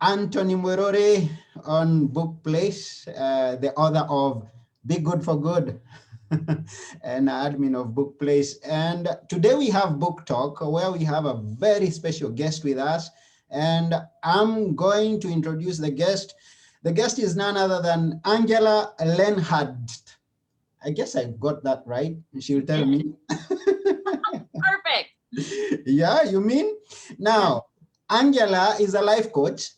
Anthony Murore on Book Place, the author of Be Good for Good and admin of Book Place. And today we have Book Talk where we have a very special guest with us. And I'm going to introduce the guest. The guest is none other than Angela Lenhardt. I guess I got that right. She'll tell me. Perfect. Yeah, you mean? Yeah. Now, Angela is a life coach,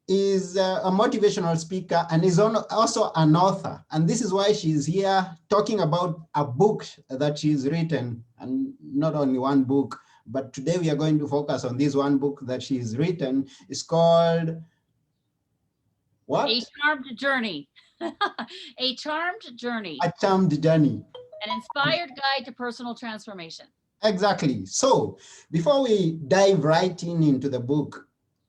is a motivational speaker, and is also an author. And this is why she's here talking about a book that she's written, and not only one book, but today we are going to focus on this one book that she's written. It's called A what? charmed journey. A charmed journey. A Charmed Journey. An inspired guide to personal transformation. Exactly. So before we dive right into the book,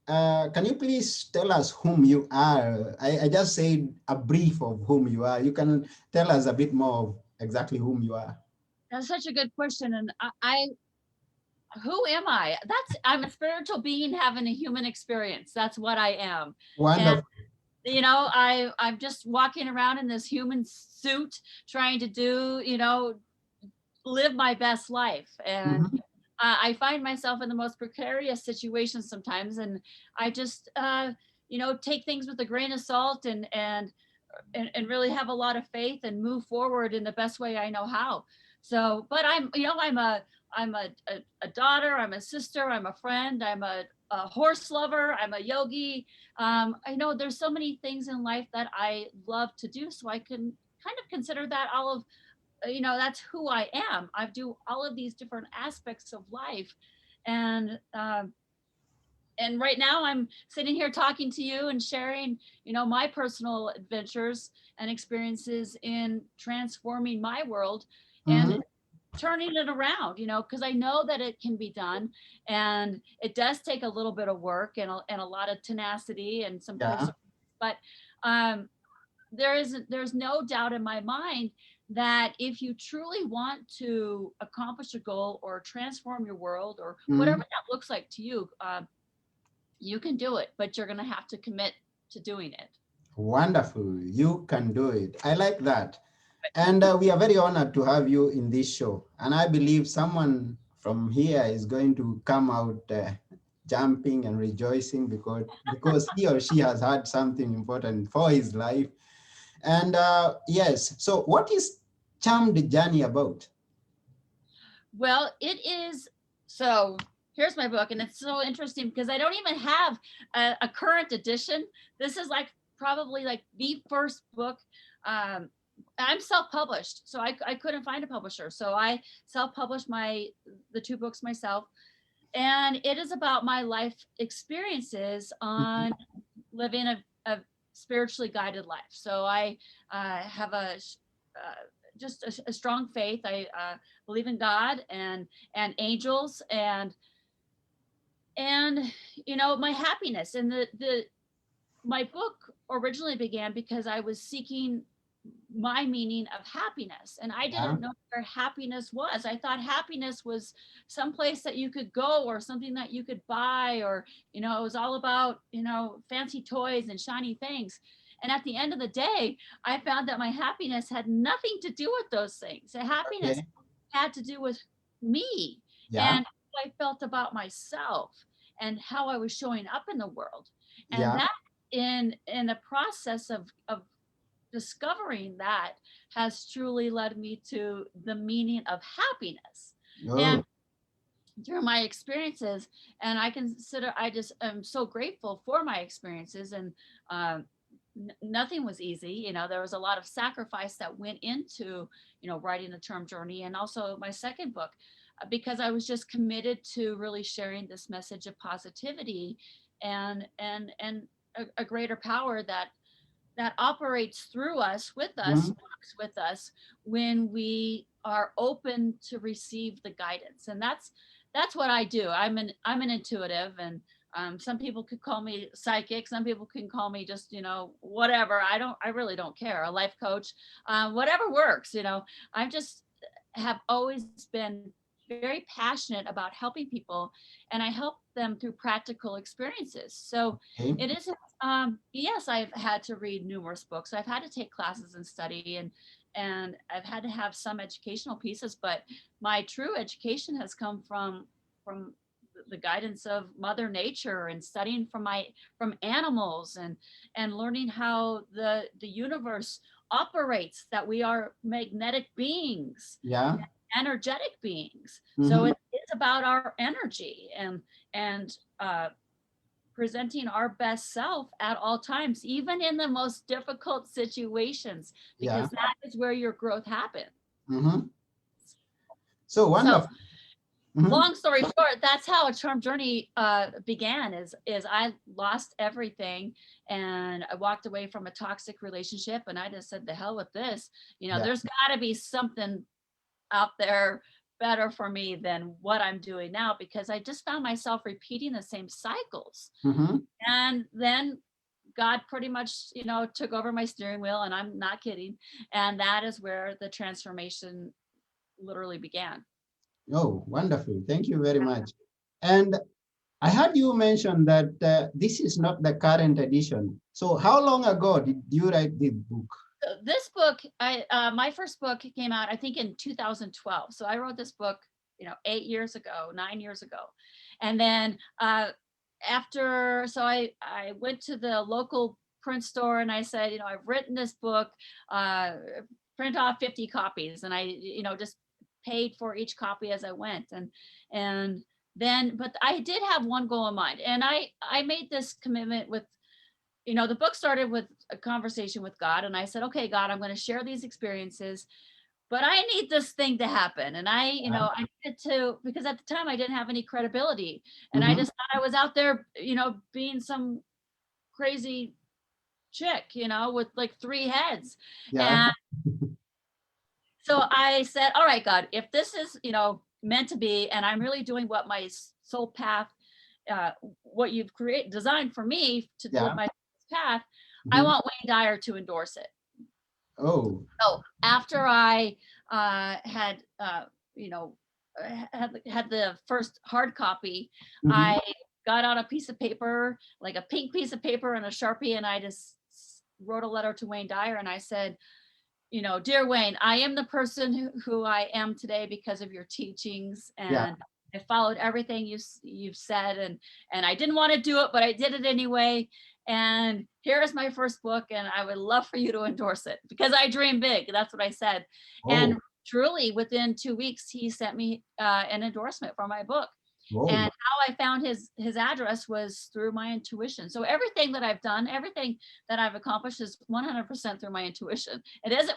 can you please tell us whom you are? I just said a brief of whom you are. You can tell us a bit more of exactly whom you are. That's such a good question. And who am I? I'm a spiritual being having a human experience. That's what I am. And Wonderful. I'm just walking around in this human suit trying to live my best life. And Mhm. I find myself in the most precarious situations sometimes, and I just take things with a grain of salt and really have a lot of faith and move forward in the best way I know how. So, but I'm a daughter, I'm a sister, I'm a friend, I'm a horse lover, I'm a yogi. I know there's so many things in life that I love to do, so I can kind of consider that all of that's who I am. I do all of these different aspects of life, and right now I'm sitting here talking to you and sharing my personal adventures and experiences in transforming my world and Mhm. turning it around, because I know that it can be done, and it does take a little bit of work and a lot of tenacity and some Yeah. perseverance, but um, there's no doubt in my mind that if you truly want to accomplish a goal or transform your world or whatever Mhm. that looks like to you, you can do it, but you're going to have to commit to doing it. Wonderful. You can do it. I like that. And we are very honored to have you in this show. And I believe someone from here is going to come out jumping and rejoicing because he or she has had something important for his life. And yes, so what is Charmed Journey about? Well, it is. So here's my book, and it's so interesting because I don't even have a current edition. This is like probably like the first book. Um, I'm self-published, so I couldn't find a publisher, so I self-published the two books myself, and it is about my life experiences Mhm. on living a spiritually guided life. So I have just a strong faith. I believe in God and angels and my happiness. And the my book originally began because I was seeking my meaning of happiness, and I Yeah. didn't know where happiness was. I thought happiness was someplace that you could go or something that you could buy, or it was all about fancy toys and shiny things. And at the end of the day, I found that my happiness had nothing to do with those things. The happiness Okay. had to do with me Yeah. and what I felt about myself and how I was showing up in the world. And Yeah. that in the process of discovering that has truly led me to the meaning of happiness. And Oh. through my experiences, and I just am so grateful for my experiences, and um, nothing was easy. There was a lot of sacrifice that went into writing the term journey, and also my second book, because I was just committed to really sharing this message of positivity and a greater power that operates through us, with us, Mhm. works with us when we are open to receive the guidance. And that's what I do. I'm an intuitive, and some people could call me psychic. Some people can call me just whatever. I really don't care. A life coach, whatever works. I just have always been very passionate about helping people, and I help them through practical experiences. So Okay. it isn't, yes, I've had to read numerous books. I've had to take classes and study, and I've had to have some educational pieces, but my true education has come from the guidance of Mother Nature and studying from animals, and learning how the universe operates, that we are magnetic beings, Yeah. energetic beings. So Mm-hmm. it's about our energy, and presenting our best self at all times, even in the most difficult situations, Yeah. because that is where your growth happens. Mm-hmm. So So wonderful. Mm-hmm. long story short, that's how a charm journey began. Is I lost everything, and I walked away from a toxic relationship, and I just said, the hell with this. Yeah. There's got to be something out there better for me than what I'm doing now, because I just found myself repeating the same cycles. Mm-hmm. And then God pretty much, took over my steering wheel, and I'm not kidding. And that is where the transformation literally began. Oh, wonderful. Thank you very much. And I heard you mention that this is not the current edition. So how long ago did you write this book? So this book, my first book came out, I think, in 2012. So I wrote this book, 8 years ago, 9 years ago. And then I went to the local print store, and I said, I've written this book, uh, print off 50 copies. And I, just paid for each copy as I went. And then, but I did have one goal in mind. And I made this commitment with, the book started with a conversation with God. And I said, okay, God, I'm going to share these experiences, but I need this thing to happen. And I needed to, because at the time I didn't have any credibility. And I Mm-hmm. just thought I was out there, being some crazy chick, with like three heads. Yeah. And so I said, all right, God, if this is, meant to be, and I'm really doing what my soul path, uh, what you've designed for me to do with Yeah. my path, I Mm-hmm. want Wayne Dyer to endorse it. Oh. So after I had, you know, had the first hard copy, Mm-hmm. I got out a piece of paper, like a pink piece of paper and a Sharpie, and I just wrote a letter to Wayne Dyer, and I said, dear Wayne, I am the person who I am today because of your teachings, Yeah. and I followed everything you've said, and I didn't want to do it, but I did it anyway. And here is my first book, and I would love for you to endorse it because I dream big. That's what I said. Oh. And truly, within 2 weeks, he sent me an endorsement for my book. Oh. And how I found his address was through my intuition. So everything that I've done, everything that I've accomplished is 100% through my intuition.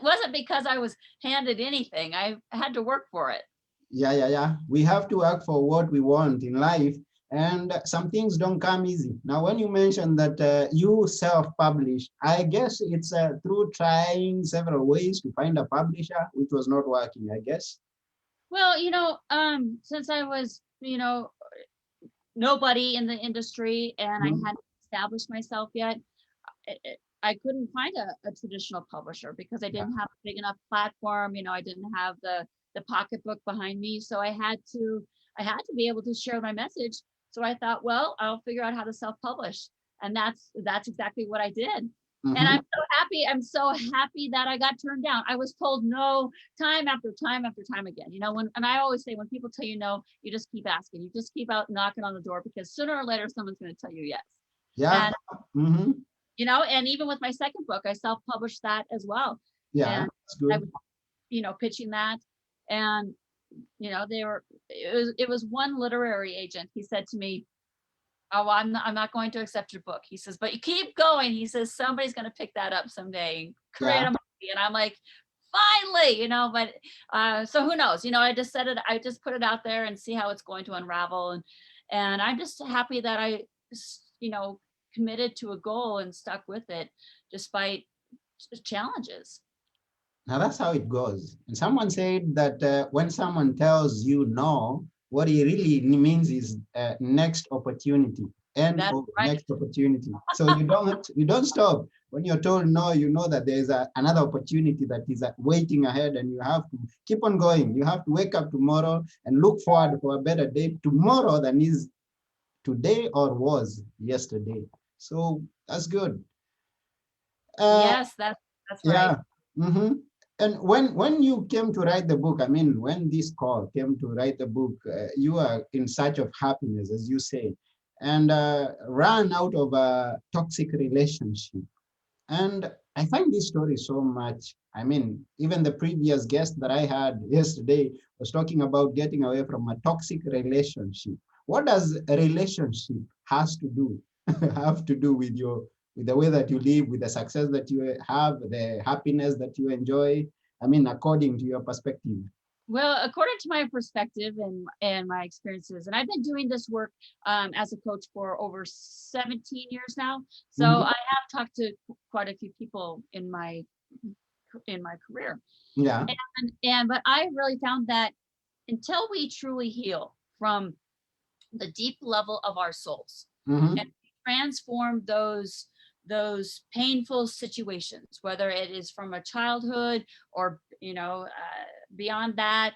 Wasn't because I was handed anything. I had to work for it. Yeah, yeah, yeah. We have to work for what we want in life, and some things don't come easy. Now, when you mentioned that you self-publish, I guess it's through trying several ways to find a publisher, which was not working, I guess. Well, since I was, nobody in the industry and I Mhm. hadn't established myself yet, I couldn't find a traditional publisher because I Yeah, didn't have a big enough platform. I didn't have the pocketbook behind me, so I had to be able to share my message. So I thought, well, I'll figure out how to self-publish, and that's exactly what I did. And hmm, I'm so happy that I got turned down. I was told no time after time after time again. And I always say, when people tell you no, you just keep asking. You just keep out knocking on the door, because sooner or later someone's going to tell you yes. yeah, And hmm, and even with my second book, I self-published that as well. yeah, And that's I good. was, pitching that. And, it was one literary agent. He said to me, oh, well, I'm not going to accept your book. He says, but you keep going. He says, somebody's going to pick that up someday and create Yeah, a movie. And I'm like, finally, but so who knows? I just said it, I just put it out there and see how it's going to unravel. And I'm just happy that I, you know, committed to a goal and stuck with it despite challenges. now that's how it goes. And someone said that when someone tells you no, what he really means is next opportunity, end That's of right. next opportunity. So you don't stop. When you're told no, you know that there is another opportunity that is waiting ahead, and you have to keep on going. You have to wake up tomorrow and look forward for a better day tomorrow than is today or was yesterday. So that's good. Uh, Yes, that's right. yeah. Mm-hmm. And when you came to write the book, I mean, when this call came to write the book, you are in search of happiness, as you say, and ran out of a toxic relationship. And I find this story so much. I mean, even the previous guest that I had yesterday was talking about getting away from a toxic relationship. What does a relationship has to do have to do with your with the way that you live, with the success that you have, the happiness that you enjoy? I mean, according to your perspective. Well, according to my perspective and my experiences, and I've been doing this work as a coach for over 17 years now. So Hmm. I have talked to quite a few people in my career. Yeah. And but I really found that until we truly heal from the deep level of our souls and Hmm. transform those painful situations, whether it is from a childhood or beyond that,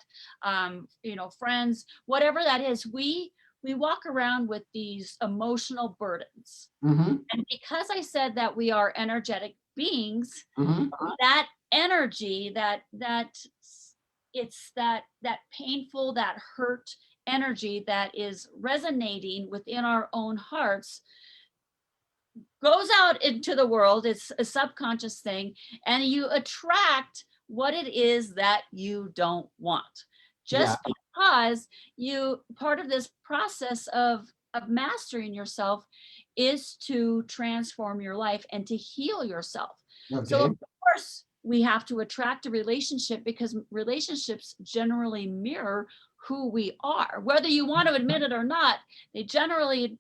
friends, whatever that is, we walk around with these emotional burdens. Hmm. And because I said that we are energetic beings, Hmm. that energy, that it's that painful, that hurt energy that is resonating within our own hearts goes out into the world. It's a subconscious thing, and you attract what it is that you don't want. Yeah. Just because you part of this process of mastering yourself is to transform your life and to heal yourself. So of Okay. course we have to attract a relationship because relationships generally mirror who we are. Whether you want to admit it or not, they generally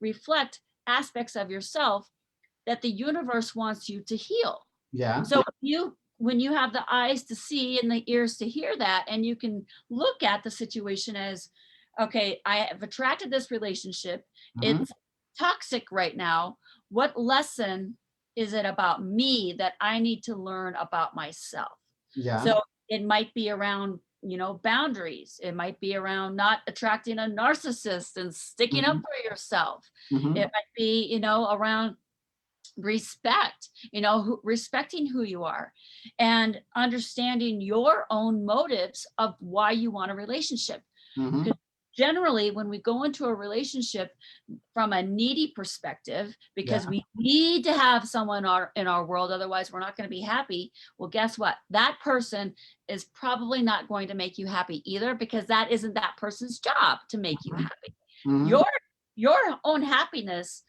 reflect aspects of yourself that the universe wants you to heal. Yeah. So you when you have the eyes to see and the ears to hear that, and you can look at the situation as, okay, I have attracted this relationship. Hmm. It's toxic right now. What lesson is it about me that I need to learn about myself? Yeah. So it might be around, boundaries. It might be around not attracting a narcissist and sticking up Hmm. for yourself. It Hmm. might be, around respect, respecting who you are and understanding your own motives of why you want a relationship. Hmm. Because generally, when we go into a relationship from a needy perspective, Yeah. because we need to have someone in our world, otherwise we're not going to be happy. Well, guess what? That person is probably not going to make you happy either, because that isn't that person's job to make you happy. Hmm. Your own happiness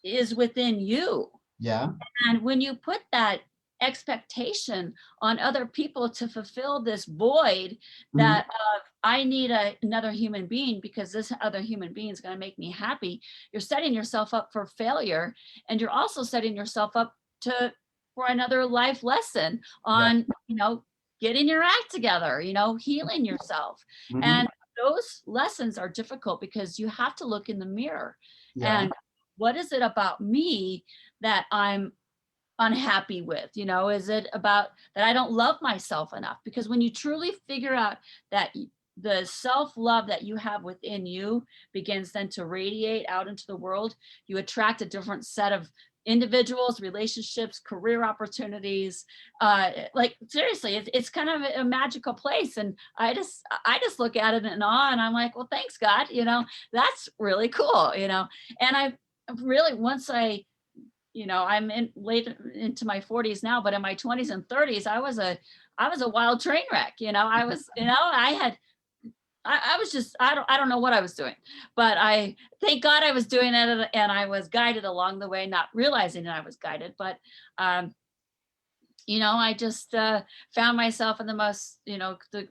is within you. Yeah. And when you put that expectation on other people to fulfill this void, Hmm. that I need another human being because this other human being is going to make me happy, you're setting yourself up for failure. And you're also setting yourself up to for another life lesson Yeah. on, getting your act together, healing yourself. Hmm. And those lessons are difficult because you have to look in the mirror Yeah. and what is it about me that I'm unhappy with? Is it about that I don't love myself enough? Because when you truly figure out that the self-love that you have within you begins then to radiate out into the world, you attract a different set of individuals, relationships, career opportunities. Like seriously, it's kind of a magical place. And I just look at it in awe, and I'm like, well, thanks God, that's really cool. And I really, once I'm in late into my 40s now, but in my 20s and 30s, I was a wild train wreck. I was, I was just, I don't know what I was doing, but I thank God I was doing it, and I was guided along the way, not realizing that I was guided. But I just found myself in the most, the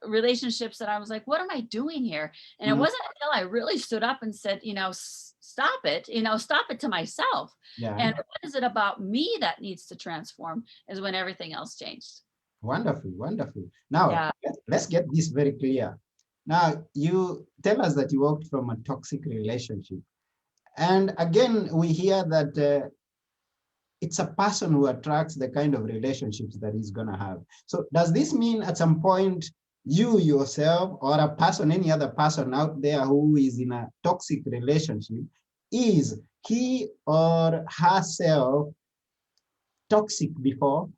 relationships that I was like, what am I doing here? And it Hmm. wasn't until I really stood up and said, stop it, stop it to myself. Yeah. And what is it about me that needs to transform is when everything else changed. Wonderful, wonderful. Now, Yeah. let's get this very clear. Now, you tell us that you walked from a toxic relationship. And again, we hear that it's a person who attracts the kind of relationships that he's going to have. So does this mean at some point you yourself or a person, any other person out there who is in a toxic relationship, is he or herself toxic before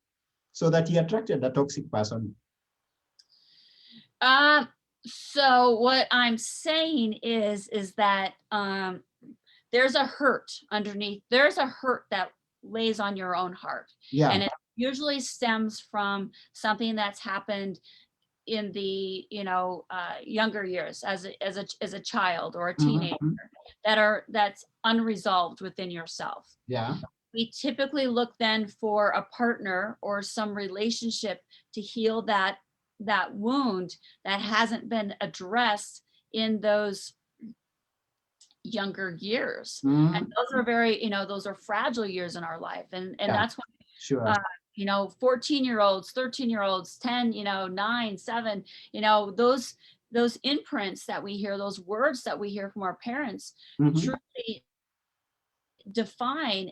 so that he attracted a toxic person? Um, so what I'm saying is that there's a hurt underneath. There's a hurt that lays on your own heart, Yeah. and it usually stems from something that's happened in the younger years as a child or a teenager Mm-hmm. that's unresolved within yourself. Yeah. We typically look then for a partner or some relationship to heal that wound that hasn't been addressed in those younger years. And Mm-hmm. those are very, those are fragile years in our life. And Yeah. that's when Sure. 14-year-olds, 13-year-olds, 10, 9, 7, those imprints that we hear, those words that we hear from our parents Mm-hmm. truly define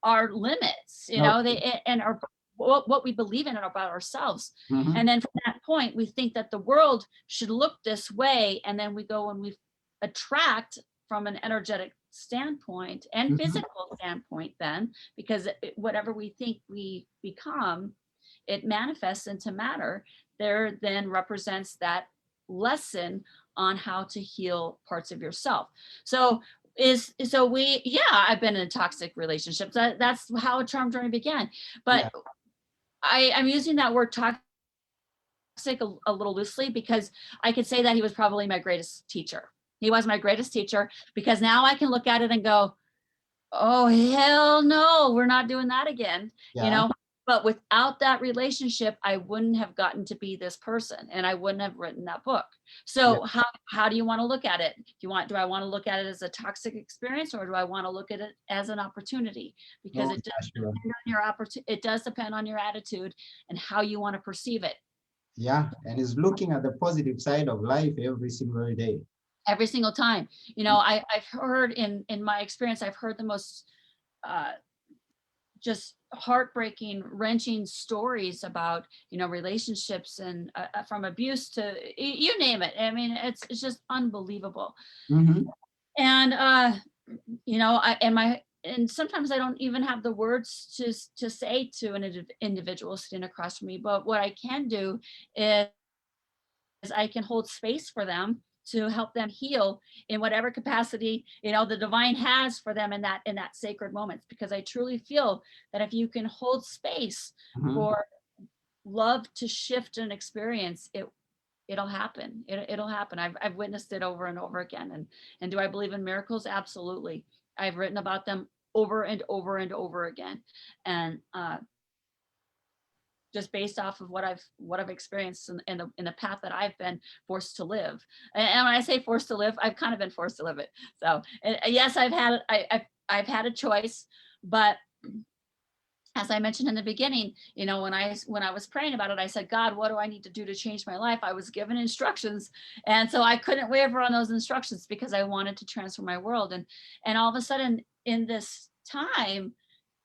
our limits, Okay. they and our what we believe in about ourselves. Mm-hmm. And then from that point, we think that the world should look this way. And then we go and we attract from an energetic standpoint and Mm-hmm. physical standpoint, then, because whatever we think we become, it manifests into matter. There then represents that lesson on how to heal parts of yourself. I've been in toxic relationships. That's how a charm journey began. But Yeah. I'm using that word toxic a little loosely, because I could say that he was probably my greatest teacher. He was my greatest teacher, because now I can look at it and go, oh, hell no, we're not doing that again. Yeah. But without that relationship, I wouldn't have gotten to be this person, and I wouldn't have written that book. Yeah. So how do you want to look at it? Do I want to look at it as a toxic experience, or do I want to look at it as an opportunity? Because Oh, yeah, sure. it does depend on your attitude and how you want to perceive it. Yeah. And he's looking at the positive side of life every single day. Every single time. I've heard in my experience, I've heard the most uh, just heartbreaking, wrenching stories about relationships, and from abuse to you name it. I mean, it's just unbelievable. Mm-hmm. And and sometimes I don't even have the words to say to an individual sitting across from me. But what I can do is I can hold space for them to help them heal in whatever capacity the divine has for them in that sacred moment. Because I truly feel that if you can hold space Mm-hmm. for love to shift an experience, it'll happen. It'll happen. I've witnessed it over and over again. And do I believe in miracles? Absolutely. I've written about them over and over and over again. And just based off of what I've experienced in the path that I've been forced to live. And when I say forced to live, I've kind of been forced to live it. So yes, I've had a choice. But as I mentioned in the beginning, when I was praying about it, I said, God, what do I need to do to change my life? I was given instructions. And so I couldn't waver on those instructions, because I wanted to transform my world. And all of a sudden, in this time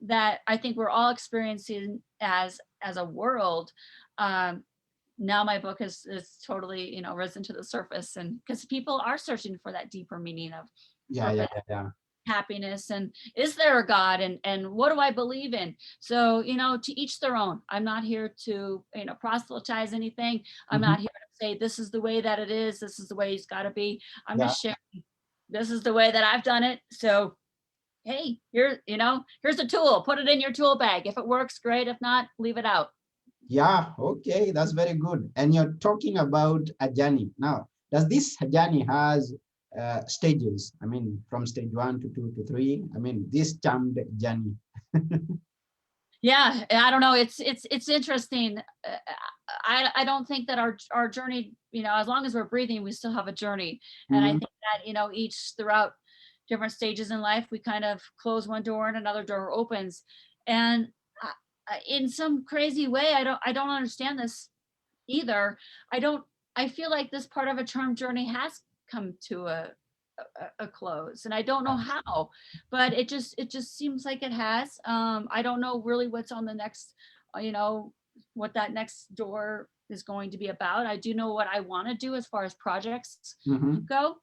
that I think we're all experiencing as a world, now my book is totally, risen to the surface. And because people are searching for that deeper meaning of Yeah. Yeah. purpose, Yeah. Yeah. happiness, and is there a God, and what do I believe in? So to each their own. I'm not here to proselytize anything. I'm Mm-hmm. not here to say this is the way that it is, this is the way it's got to be. I'm Yeah. just sharing, this is the way that I've done it. So hey, here's a tool, put it in your tool bag. If it works, great. If not, leave it out. Yeah. Okay. That's very good. And you're talking about a journey. Now, does this journey has stages? I mean, from stage 1 to 2 to 3. I mean, this charmed journey. Yeah, I don't know. It's interesting. I don't think that our journey, as long as we're breathing, we still have a journey. And I Mm-hmm. think that each throughout different stages in life, we kind of close one door and another door opens. And in some crazy way, I don't understand this either. I don't. I feel like this part of a charm journey has come to a close, and I don't know how, but it just seems like it has. I don't know really what's on the next, you know, what that next door is going to be about. I do know what I want to do as far as projects Mm-hmm. go,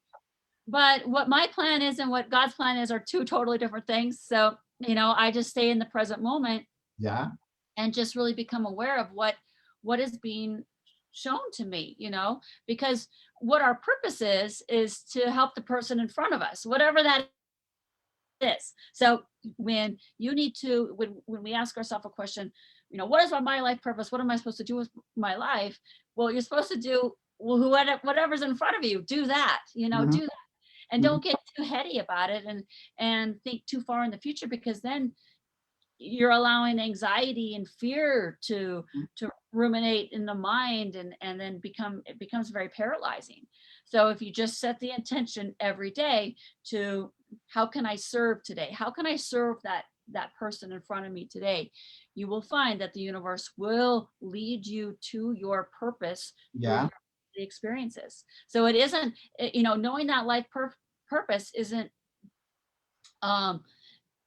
but what my plan is and what God's plan is are two totally different things. So, you know, I just stay in the present moment Yeah. and just really become aware of what is being shown to me, you know, because what our purpose is to help the person in front of us, whatever that is. So when you need to, when we ask ourselves a question, you know, what is my life purpose, what am I supposed to do with my life? Well, you're supposed to do, well, whatever's in front of you, do that, you know, Mm-hmm. do that, and Mm-hmm. don't get too heady about it, and think too far in the future, because then you're allowing anxiety and fear to ruminate in the mind, and then it becomes very paralyzing. So if you just set the intention every day to, how can I serve today, how can I serve that person in front of me today, you will find that the universe will lead you to your purpose through Yeah. the experiences. So it isn't, you know, knowing that life purpose isn't, um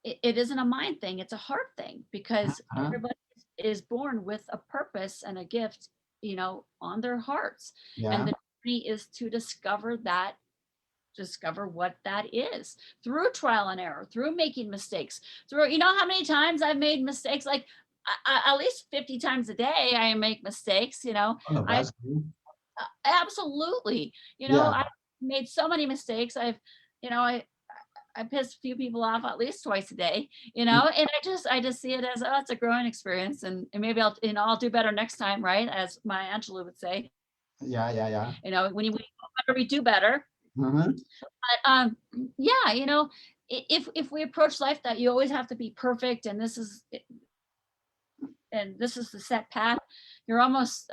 it isn't a mind thing, it's a heart thing, because Uh-huh. everybody is born with a purpose and a gift, you know, on their hearts. And Yeah. the journey is to discover what that is through trial and error, through making mistakes, through, you know, how many times I've made mistakes, like at least 50 times a day I make mistakes, you know. All of I us do. absolutely, you know, Yeah. I made so many mistakes. I've, you know, I piss a few people off at least twice a day, you Mm. know, and I just see it as, oh, it's a growing experience, and maybe I'll, you know, I'll do better next time, right? As my Angela would say, Yeah. Yeah. Yeah. you know, when you we do better. Mm-hmm. But yeah, you know, if we approach life that you always have to be perfect, and this is the set path, you're almost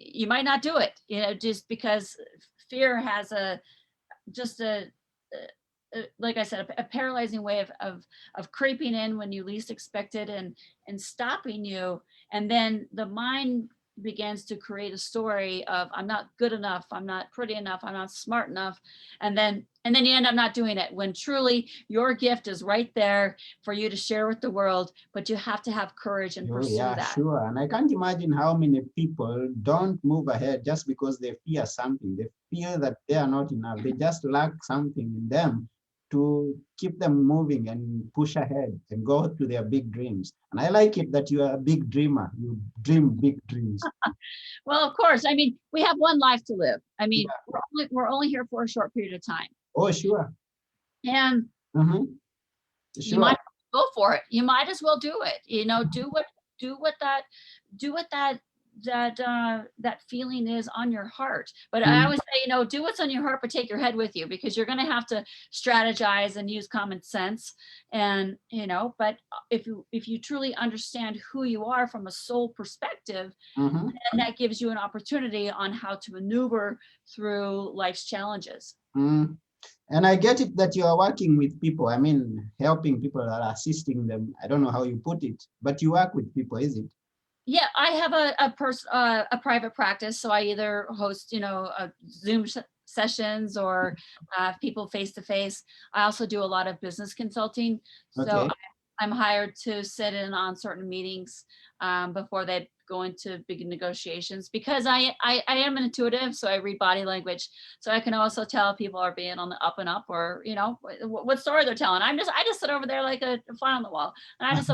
you might not do it, you know, just because fear has a just like I said, a paralyzing way of creeping in when you least expect it, and stopping you. And then the mind begins to create a story of, I'm not good enough, I'm not pretty enough, I'm not smart enough, and then you end up not doing it, when truly your gift is right there for you to share with the world, but you have to have courage and Oh, pursue yeah, that. sure. And I can't imagine how many people don't move ahead just because they fear something. They feel that they are not enough. They just lack something in them to keep them moving and push ahead and go to their big dreams. And I like it that you are a big dreamer. You dream big dreams. Well, of course, I mean, we have one life to live. I mean, Yeah. we're only here for a short period of time, Oh, sure. and Mm-hmm. you might Sure. go for it. You might as well do it. You know, do what that do what that feeling is on your heart. But I Mm. always say, you know, do what's on your heart, but take your head with you, because you're going to have to strategize and use common sense. And, you know, but if you truly understand who you are from a soul perspective, Mm-hmm. then that gives you an opportunity on how to maneuver through life's challenges. Mm. And I get it that you are working with people. I mean, helping people or assisting them. I don't know how you put it, but you work with people, is it? Yeah, I have a private practice, so I either host, you know, Zoom sessions, or people face to face. I also do a lot of business consulting, so Okay. I'm hired to sit in on certain meetings before they go into big negotiations, because I am an intuitive, so I read body language, so I can also tell if people are being on the up and up, or, you know, what story they're telling. I just sit over there like a fly on the wall, and I just,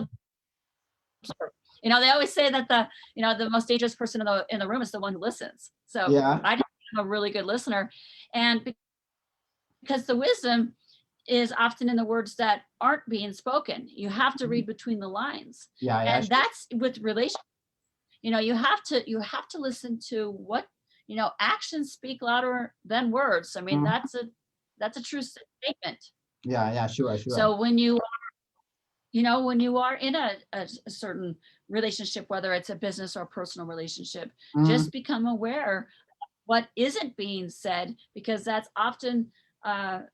you know, they always say that the most dangerous person in the room is the one who listens. So Yeah. I just am a really good listener, and because the wisdom is often in the words that aren't being spoken. You have to read between the lines, Yeah. Yeah. and Sure. that's with relation. You know, you have to listen to what, you know, actions speak louder than words. I mean, Mhm. that's a true statement. Yeah. Yeah. Sure. Sure. So when you are in a certain relationship, whether it's a business or personal relationship, Mm. just become aware what isn't being said, because that's often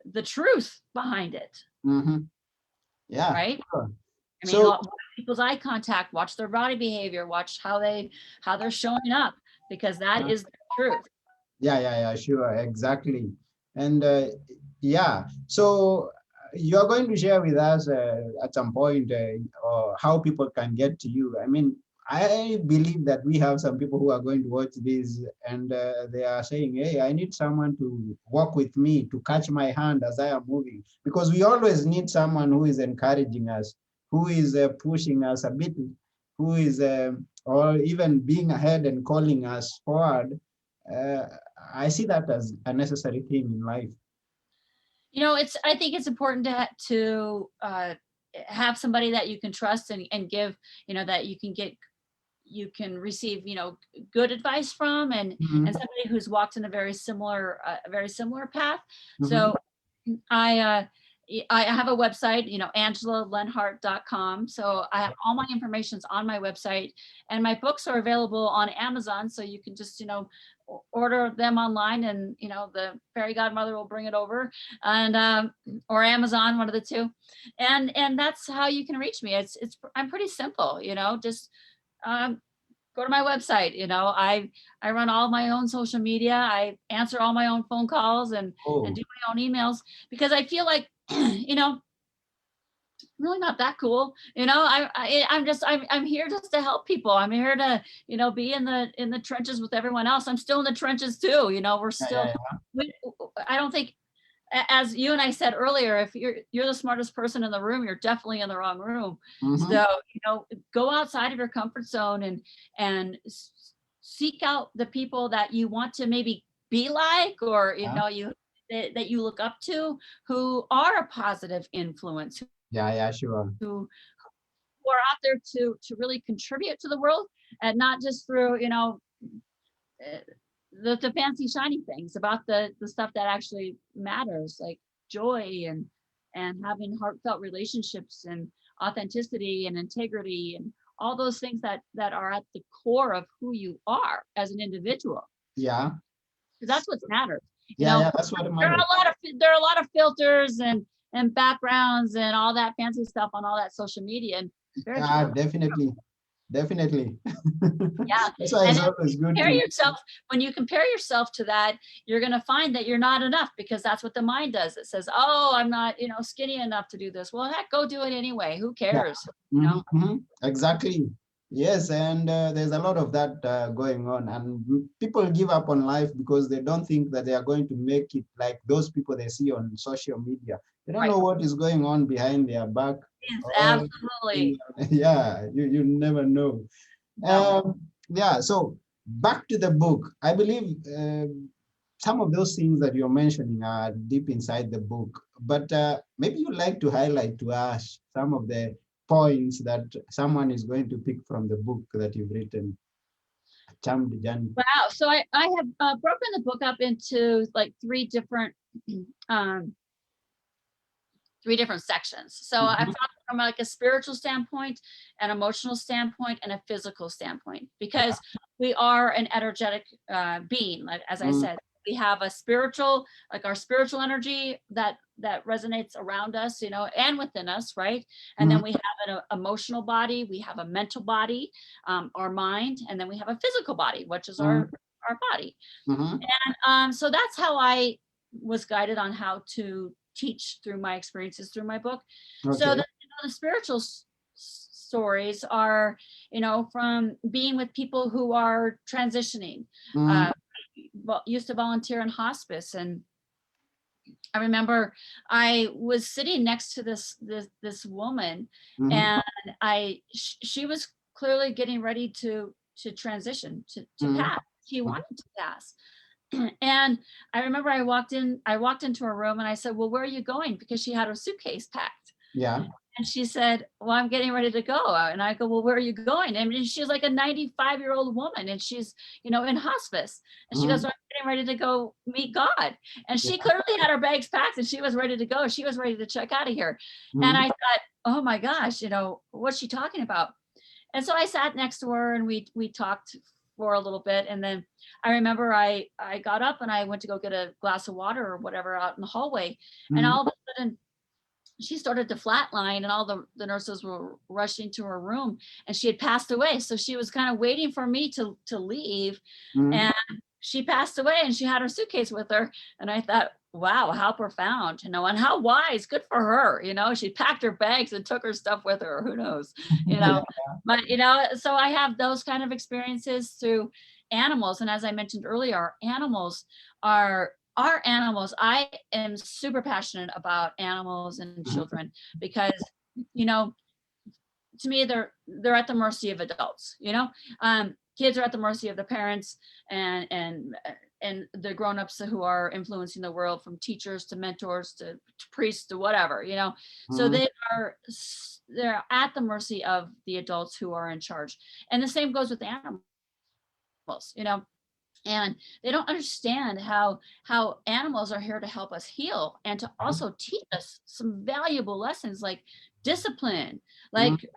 the truth behind it, Mm-hmm. Yeah. right? Sure. I mean, So watch people's eye contact, watch their body behavior, watch how they're showing up, because that uh, is the truth. yeah. Yeah. Yeah. Sure. Exactly. And yeah, so you're going to share with us at some point how people can get to you. I mean, I believe that we have some people who are going to watch this and they are saying, hey, I need someone to walk with me, to catch my hand as I am moving. Because we always need someone who is encouraging us, who is pushing us a bit, who is, or even being ahead and calling us forward. Uh, I see that as a necessary thing in life. It's, I think it's important to have somebody that you can trust and give, that you can receive, good advice from, and Mhm, somebody who's walked in a very similar path. mhm. So I uh I have a website, angelalenhardt.com. So I have all my information's on my website, and my books are available on Amazon. So you can just, order them online, and the fairy godmother will bring it over, and or Amazon, one of the two. And that's how you can reach me. I'm pretty simple, just um, go to my website. I run all my own social media. I answer all my own phone calls, and Oh, do my own emails, because I feel like I'm really not that cool. I'm here just to help people. I'm here to, be in the trenches with everyone else. I'm still in the trenches too. We're yeah, yeah, still yeah. we, I don't think, as you and I said earlier, if you're the smartest person in the room, you're definitely in the wrong room. Mm-hmm. So, go outside of your comfort zone, and seek out the people that you want to maybe be like, or Yeah, that you look up to, who are a positive influence, yeah, yeah, sure. who are out there to really contribute to the world, and not just through, uh, the fancy shiny things, about the stuff that actually matters, like joy, and having heartfelt relationships, and authenticity and integrity, and all those things that are at the core of who you are as an individual, Yeah, because that's what matters. you yeah, know yeah, that's what there are matters. a lot of filters and backgrounds and all that fancy stuff on all that social media, and very Yeah, few. definitely, definitely. Yeah. That's why And it's then always good compare to. yourself, when you compare yourself to that, you're going to find that you're not enough, because that's what the mind does. It says, oh, I'm not, skinny enough to do this. Well, heck, go do it anyway. Who Yeah. cares? You know? Exactly. Yes, and there's a lot of that going on, and people give up on life because they don't think that they are going to make it like those people they see on social media. They don't Right. know what is going on behind their back, Yes, or absolutely. yeah, you never know. No. Yeah, so back to the book. I believe some of those things that you're mentioning are deep inside the book, but maybe you'd like to highlight to us some of the points that someone is going to pick from the book that you've written, Charmed Journey. Wow. So I have broken the book up into like um, three different sections. So I've Mhm, talked from like a spiritual standpoint, an emotional standpoint, and a physical standpoint, because we are an energetic being. Like, as I mhm, said, we have a spiritual, like our spiritual energy that resonates around us, and within us, right? And mhm, then we have an emotional body, we have a mental body, our mind, and then we have a physical body, which is mhm, our body. mhm. And so that's how I was guided on how to teach through my experiences through my book. So Okay. the spiritual stories are, from being with people who are transitioning. Mhm, Uh, Used to volunteer in hospice, and I remember I was sitting next to this woman, mhm, and she was clearly getting ready to transition, to mhm, pass. She mhm. wanted to pass. And I remember I walked into her room, and I said, well, where are you going? Because she had her suitcase packed. Yeah. And she said, well, I'm getting ready to go. And I go, well, where are you going? I mean, she's like a 95-year-old woman, and she's, in hospice. And she goes, Mhm, well, I'm getting ready to go meet God. And she yeah. clearly had her bags packed, and she was ready to go. She was ready to check out of here. And Mhm, I thought, oh my gosh, what's she talking about? And so I sat next to her, and we talked for a little bit. And then I remember I got up and I went to go get a glass of water or whatever out in the hallway. And mhm, all of a sudden she started to flatline, and all the nurses were rushing to her room, and she had passed away. So she was kind of waiting for me to leave. mhm. And she passed away, and she had her suitcase with her. And I thought, wow, how profound, and how wise, good for her. She packed her bags and took her stuff with her, who knows, you Yeah. know, but, so I have those kind of experiences through animals. And as I mentioned earlier, animals are animals. I am super passionate about animals and Mhm. children because, you know, to me, they're at the mercy of adults. Kids are at the mercy of their parents and the grown-ups who are influencing the world, from teachers to mentors to priests to whatever. So Mhm. they're at the mercy of the adults who are in charge. And the same goes with animals. And they don't understand how animals are here to help us heal and to also teach us some valuable lessons, like discipline, Mhm. like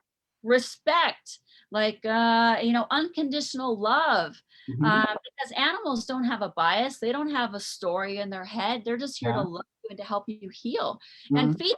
respect, like unconditional love. Mhm. Because animals don't have a bias, they don't have a story in their head, they're just here to Yeah. love you and to help you heal. And Mhm.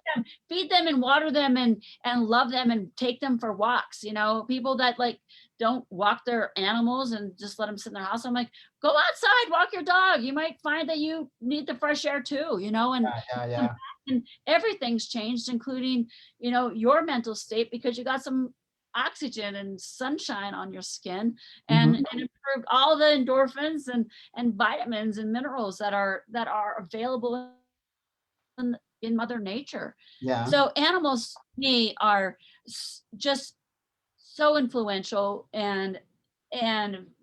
feed them and water them and love them and take them for walks. People that like don't walk their animals and just let them sit in their house, I'm like, go outside, walk your dog, you might find that you need the fresh air too. And Yeah. come Yeah. back and everything's changed, including your mental state, because you got some oxygen and sunshine on your skin, and Mhm. improved all the endorphins and vitamins and minerals that are available in Mother Nature. Yeah. So animals to me are just so influential and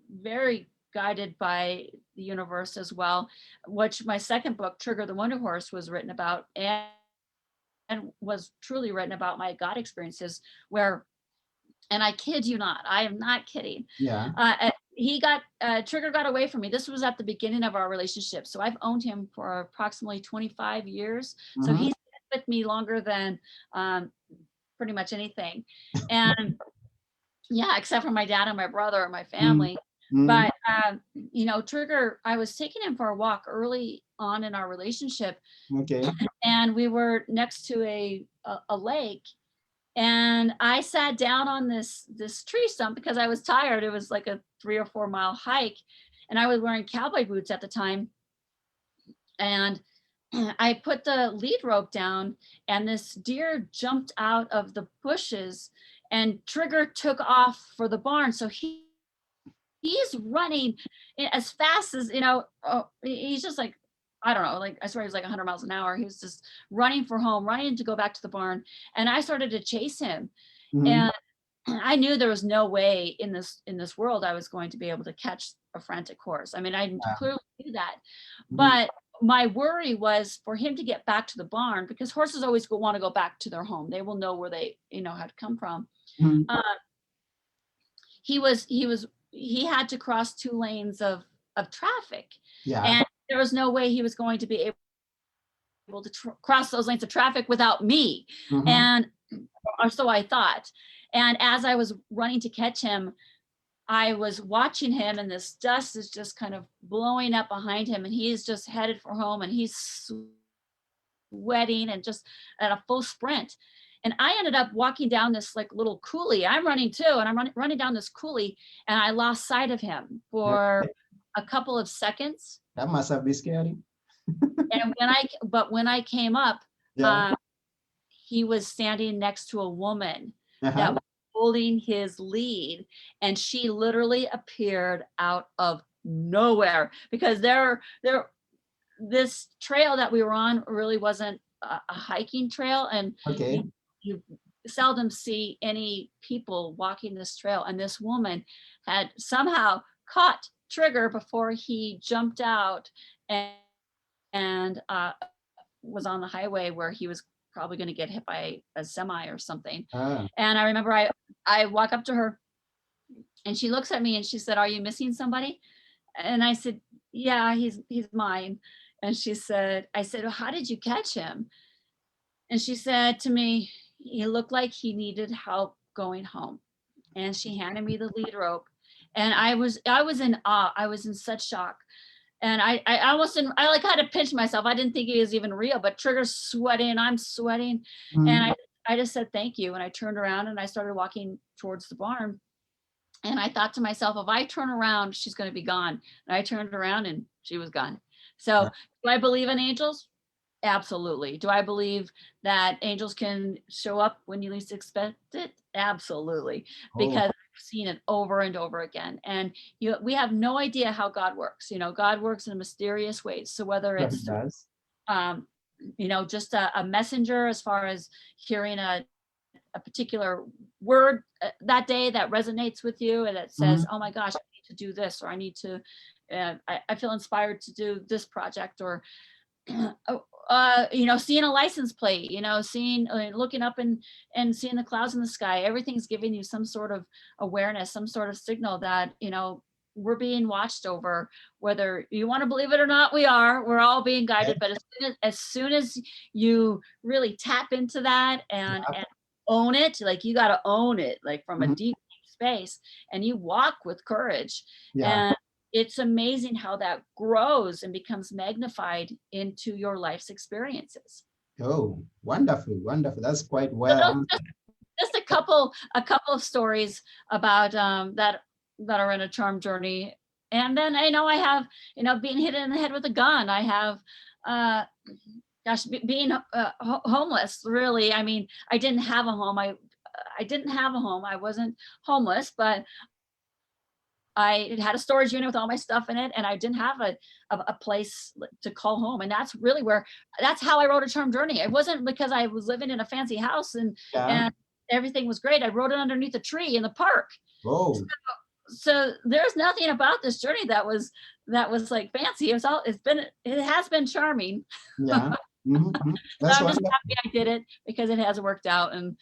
very guided by the universe as well, which my second book, Trigger the Wonder Horse, was written about, and was truly written about my God experiences, where, and I kid you not, I am not kidding. Yeah. Trigger got away from me. This was at the beginning of our relationship. So I've owned him for approximately 25 years. So Mhm. he's been with me longer than um, pretty much anything. And yeah, except for my dad and my brother and my Mhm. family. Mhm. But, Trigger, I was taking him for a walk early on in our relationship, Okay. and we were next to a lake, and I sat down on this tree stump because I was tired. It was like a 3 or 4 mile hike, and I was wearing cowboy boots at the time. And I put the lead rope down, and this deer jumped out of the bushes, and Trigger took off for the barn. So he's running as fast as, he's just like, I don't know, like I swear he was like 100 miles an hour. He was just running for home, running to go back to the barn. And I started to chase him. Mhm. And I knew there was no way in this world I was going to be able to catch a frantic horse. I mean, I Yeah. clearly knew that. Mhm. But my worry was for him to get back to the barn, because horses always want to go back to their home. They will know where they, how to come from. Mhm. Uh, he had to cross 2 lanes of traffic, Yeah. and there was no way he was going to be able to cross those lanes of traffic without me. Mhm. And or so I thought. And as I was running to catch him, I was watching him, and this dust is just kind of blowing up behind him, and he's just headed for home, and he's sweating and just at a full sprint. And I ended up walking down this like little coulee. I'm running too, and I'm running down this coulee, and I lost sight of him for Okay. a couple of seconds. That must have been scary. And when I came up, Yeah. um, he was standing next to a woman that Uh-huh. was holding his lead, and she literally appeared out of nowhere, because this trail that we were on really wasn't a hiking trail, and you Okay. you seldom see any people walking this trail. And this woman had somehow caught Trigger before he jumped out, and was on the highway where he was probably going to get hit by a semi or something. Ah. And I remember I walk up to her, and she looks at me and she said, "Are you missing somebody?" And I said, "Yeah, he's mine." And I said, "Well, how did you catch him?" And she said to me, "He looked like he needed help going home." And she handed me the lead rope. And I was in awe. I was in such shock. And I almost didn't, I like had to pinch myself. I didn't think he was even real, but Trigger's sweating, I'm sweating. And Mhm. I just said thank you. And I turned around and I started walking towards the barn. And I thought to myself, if I turn around, she's going to be gone. And I turned around and she was gone. So do I believe in angels? Absolutely. Do I believe that angels can show up when you least expect it? Absolutely. Oh, Because I've seen it over and over again. And we have no idea how God works. God works in mysterious ways. So whether but it it's does. um, just a messenger, as far as hearing a particular word that day that resonates with you and it says, Mhm. oh my gosh, I need to do this, or I need to, I feel inspired to do this project, or seeing a license plate, seeing, looking up and seeing the clouds in the sky. Everything's giving you some sort of awareness, some sort of signal that, we're being watched over. Whether you want to believe it or not, we're all being guided. But as soon as you really tap into that and own it, like you got to own it, like from a Mhm. deep space, and you walk with courage. Yeah. And it's amazing how that grows and becomes magnified into your life's experiences. Oh, wonderful, wonderful. That's quite So well those answered. just a couple of stories about that are in a charm journey. And then I know I have, being hit in the head with a gun. I have, uh, gosh, being homeless. Really, I mean, I didn't have a home. I didn't have a home. I wasn't homeless, but I had a storage unit with all my stuff in it, and I didn't have a place to call home. And that's how I wrote a charm journey. It wasn't because I was living in a fancy house Yeah. and everything was great. I wrote it underneath a tree in the park. Oh, So there's nothing about this journey that was like fancy. It has been charming. yeah. Mhm. So That's I'm just wonderful. happy I did it because it has worked out. And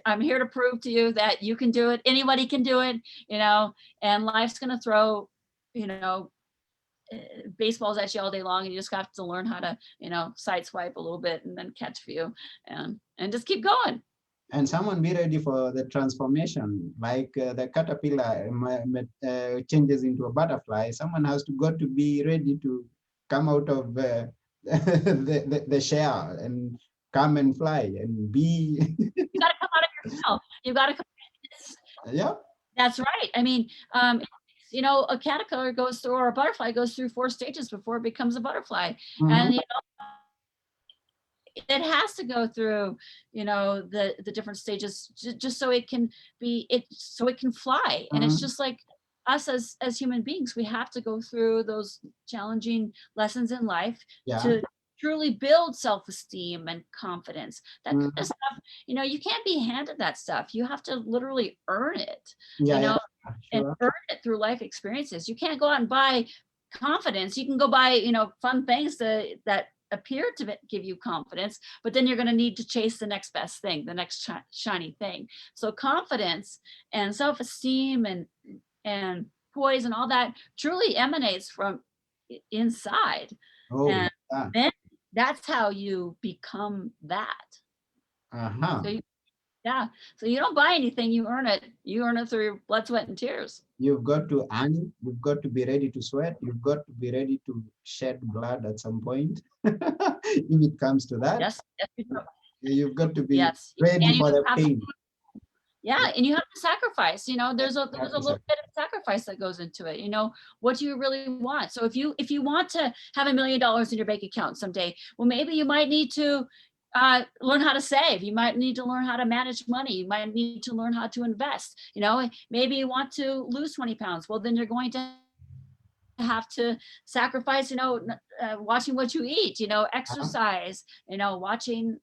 I'm here to prove to you that you can do it. Anybody can do it, and life's going to throw, you know, baseballs at you all day long. And you just have to learn how to, sideswipe a little bit and then catch a few and just keep going. And someone be ready for the transformation, like the caterpillar changes into a butterfly. Someone has to got to be ready to come out of the shell and come and fly and be. You got to come out of your shell. You got to come. Yeah. That's right. I mean, a caterpillar goes through, or a butterfly goes through 4 stages before it becomes a butterfly. Mhm. And it has to go through, the different stages just so it can so it can fly. And it's Mhm. just like us as human beings, we have to go through those challenging lessons in life Yeah. to truly build self-esteem and confidence. That kind of Mhm. stuff, you can't be handed that stuff. You have to literally earn it, Yeah. Yeah. and Sure. earn it through life experiences. You can't go out and buy confidence. You can go buy, fun things that appear to give you confidence, but then you're going to need to chase the next best thing, the next shiny thing. So confidence and self-esteem and poise and all that truly emanates from inside. Oh. And Yeah. then that's how you become that. Uh-huh. So yeah. So you don't buy anything, you earn it. You earn it through your blood, sweat, and tears. You've got to earn it. You've got to be ready to sweat. You've got to be ready to shed blood at some point. If it comes to that, Yes. Yes. You do. you've got to be Yes. ready And you for the have to, pain. yeah, Yeah, and you have to sacrifice. you There's have a to little bit of sacrifice that goes into it. What do you really want? So if you want to have $1 million in your bank account someday, well, maybe you might need to learn how to save. You might need to learn how to manage money. You might need to learn how to invest. Maybe you want to lose 20 pounds. Well, then you're going to have to sacrifice, watching what you eat, Uh-huh. exercise, watching,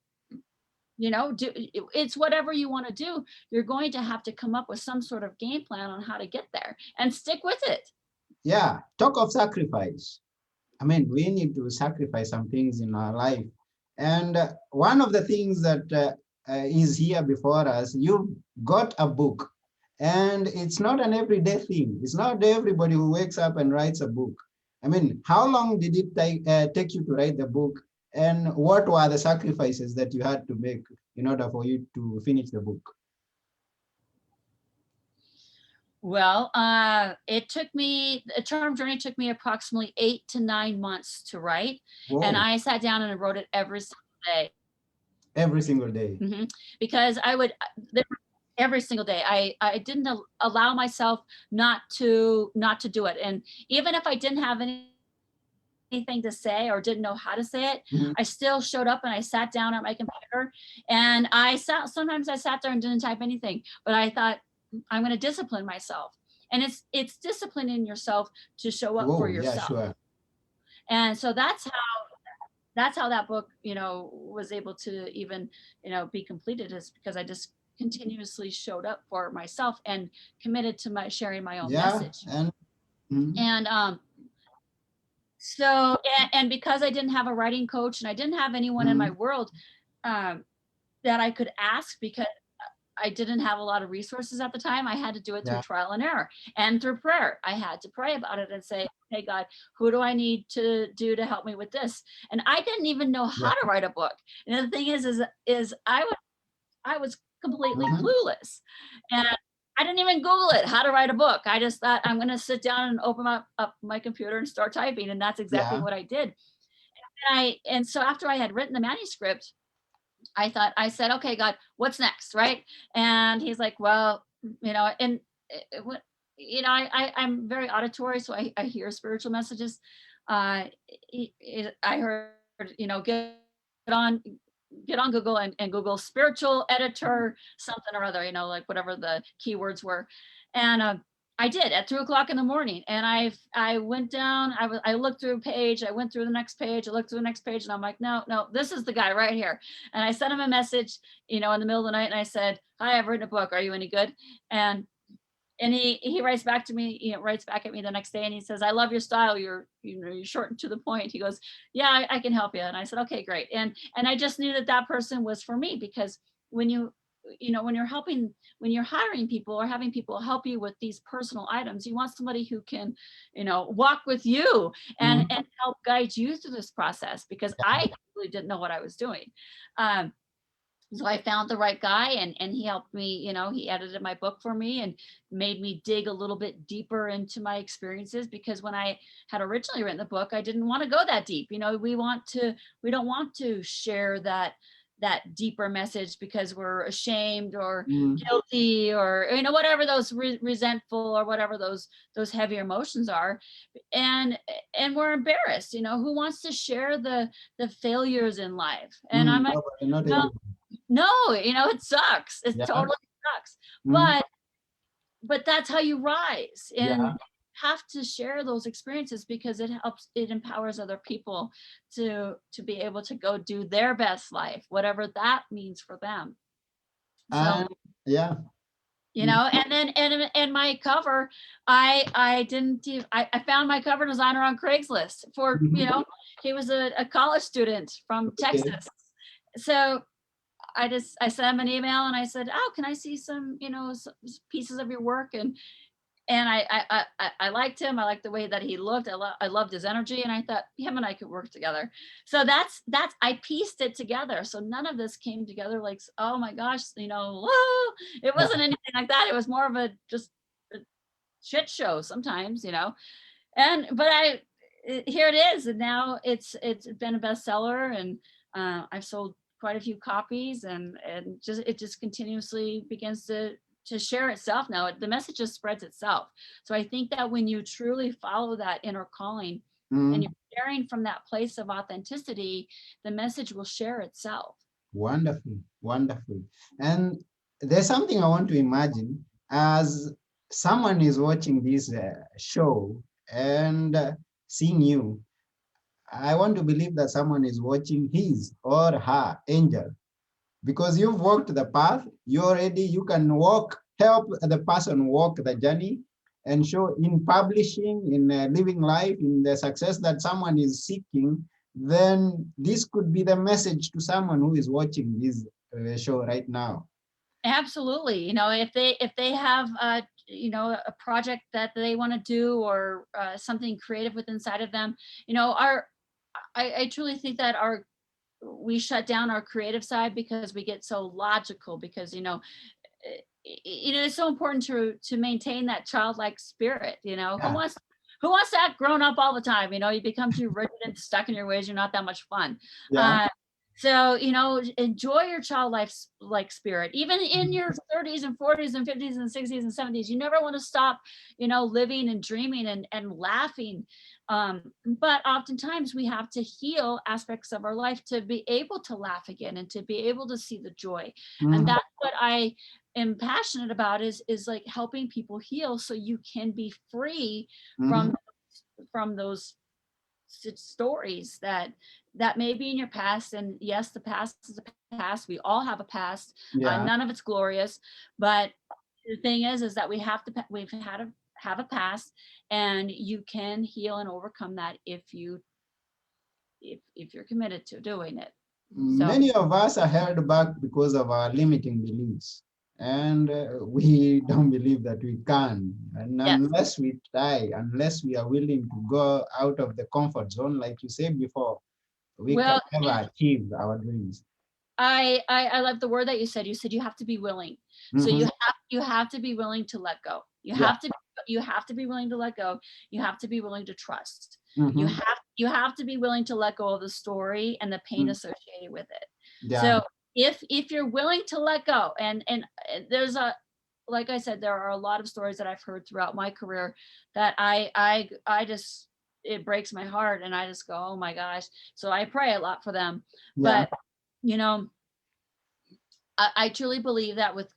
it's whatever you want to do. You're going to have to come up with some sort of game plan on how to get there and stick with it. Yeah, talk of sacrifice. I mean, we need to sacrifice some things in our life. And one of the things that is here before us, you've got a book. And it's not an everyday thing. It's not everybody who wakes up and writes a book. I mean, how long did it take you to write the book? And what were the sacrifices that you had to make in order for you to finish the book? Well, a charm journey took me approximately 8 to 9 months to write. And Whoa, I sat down and I wrote it every single day. every single day. Because every single day I didn't allow myself not to do it. And even if I didn't have anything anything to say or didn't know how to say it, Mhm. I still showed up and I sat down at my computer, and sometimes I sat there and didn't type anything, but I thought, I'm going to discipline myself. And it's disciplining yourself to show up for Oh, yeah, yourself. sure. And so that's how that book, was able to even, be completed, is because I just continuously showed up for myself and committed to my sharing my own Yeah, message. and mhm, And so and because I didn't have a writing coach and I didn't have anyone in my mhm, world um, that I could ask, because I didn't have a lot of resources at the time. I had to do it through yeah, trial and error and through prayer. I had to pray about it and say, "Hey God, who do I need to do to help me with this?" And I didn't even know yeah, how to write a book. And the thing is I was completely mhm, clueless, and I didn't even Google it, how to write a book. I just thought, I'm going to sit down and open up my computer and start typing, and that's exactly yeah, what I did. And so after I had written the manuscript, I said, "Okay, God, what's next?" Right? And he's like, "Well, and what, I'm very auditory, so I hear spiritual messages. I heard, on, get on Google and Google spiritual editor, something or other, like whatever the keywords were. And I did at 2 o'clock in the morning. And I went down, I looked through a page, I went through the next page, I looked through the next page, and I'm like, no, no, this is the guy right here. And I sent him a message, in the middle of the night, and I said, "Hi, I've written a book. Are you any good?" And he writes back to me, writes back at me the next day, and he says, "I love your style. You're short and to the point." He goes, "Yeah, I can help you." And I said, "Okay, great." And I just knew that person was for me, because when when you're hiring people or having people help you with these personal items, you want somebody who can, walk with you and mhm, help guide you through this process, because I really didn't know what I was doing. Um, so I found the right guy, and he helped me, he edited my book for me and made me dig a little bit deeper into my experiences, because when I had originally written the book, I didn't want to go that deep. We don't want to share that deeper message, because we're ashamed or mhm, guilty, or whatever those resentful, or whatever those heavy emotions are. And we're embarrassed. Who wants to share the failures in life? And I'm mhm. like, Nobody, not no, everyone. no, it sucks. It Yeah, totally sucks. mhm, But that's how you rise. And yeah, you have to share those experiences, because it empowers other people to be able to go do their best life, whatever that means for them. So, and yeah, and then and my cover, I didn't even, I found my cover designer on Craigslist for, mhm, he was a college student from okay, Texas. So I sent him an email and I said, "Oh, can I see some, pieces of your work?" And I liked him. I liked the way that he looked. I loved his energy, and I thought him and I could work together. So I pieced it together. So none of this came together like, oh my gosh, whoa. It yeah, wasn't anything like that. It was more of a just a shit show sometimes, And but here it is, and now it's been a bestseller, and I've sold quite a few copies, and it just continuously begins to share itself now. The message just spreads itself. So I think that when you truly follow that inner calling and mhm. you're sharing from that place of authenticity, the message will share itself. Wonderful, wonderful. And there's something I want to imagine as someone is watching this show and seeing you. I want to believe that someone is watching his or her angel because you've walked the path. You can walk, help the person walk the journey and show in publishing, in living life, in the success that someone is seeking. Then this could be the message to someone who is watching this show right now. Absolutely. If they have a project that they want to do, or something creative within inside of them, our I truly think that we shut down our creative side because we get so logical, because it's so important to maintain that childlike spirit. Who Yeah, wants to act grown up all the time? You become too rigid and stuck in your ways, you're not that much fun. yeah, uh, So, enjoy your child life like spirit, even in your 30s and 40s and 50s and 60s and 70s. You never want to stop, living and dreaming and laughing. But oftentimes we have to heal aspects of our life to be able to laugh again and to be able to see the joy. And Mhm, that's what I am passionate about is like helping people heal so you can be free mhm. from those stories that may be in your past. And yes, the past is a past, we all have a past. None Yeah. of it's glorious, but the thing is that we've had to have a past, and you can heal and overcome that if you're committed to doing it. So Many of us are held back because of our limiting beliefs. And we don't believe that we can. And yes. unless we try, unless we are willing to go out of the comfort zone, like you said before, we can Well, never achieve our dreams. I love the word that you said. You said you have to be willing. So Hmm. you have to be willing to let go. Yeah. You have to be willing to let go. You have to be willing to trust. Hmm. You have to be willing to let go of the story and the pain associated with it. Yeah. So if you're willing to let go, and there's a, like I said, there are a lot of stories that I've heard throughout my career that I just, it breaks my heart, and I just go, oh my gosh. So I pray a lot for them. Yeah. But you know I truly believe that with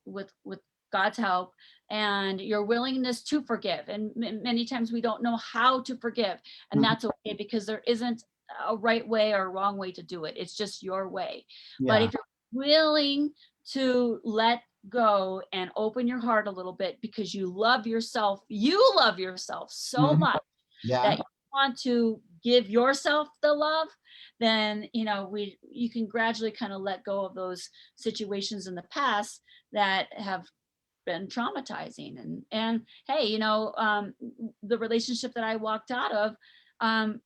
God's help and your willingness to forgive, and many times we don't know how to forgive, and Mhm. that's okay, because there isn't a right way or a wrong way to do it. It's just your way. But Yeah. if you're willing to let go and open your heart a little bit, because you love yourself so Mhm. much Yeah. that you want to give yourself the love, then you can gradually kind of let go of those situations in the past that have been traumatizing. And hey, the relationship that I walked out of, um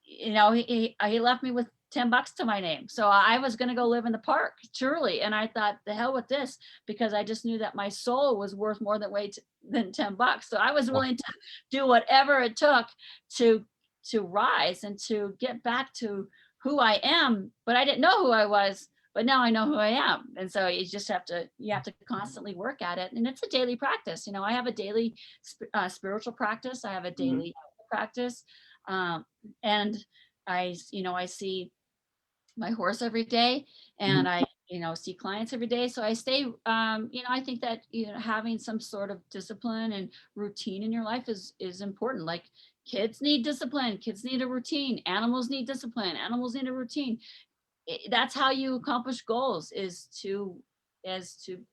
he left me with $10 to my name, so I was going to go live in the park, truly. And I thought, the hell with this, because I just knew that my soul was worth more than $10. So I was willing to do whatever it took to rise and to get back to who I am. But I didn't know who I was, but now I know who I am. And so you have to constantly work at it, and it's a daily practice. I have a daily spiritual practice. I have a Mhm. daily practice. And I see my horse every day, Mhm. and I see clients every day. So I stay, I think that having some sort of discipline and routine in your life is important. Like, kids need discipline, kids need a routine, animals need discipline, animals need a routine. That's how you accomplish goals, is to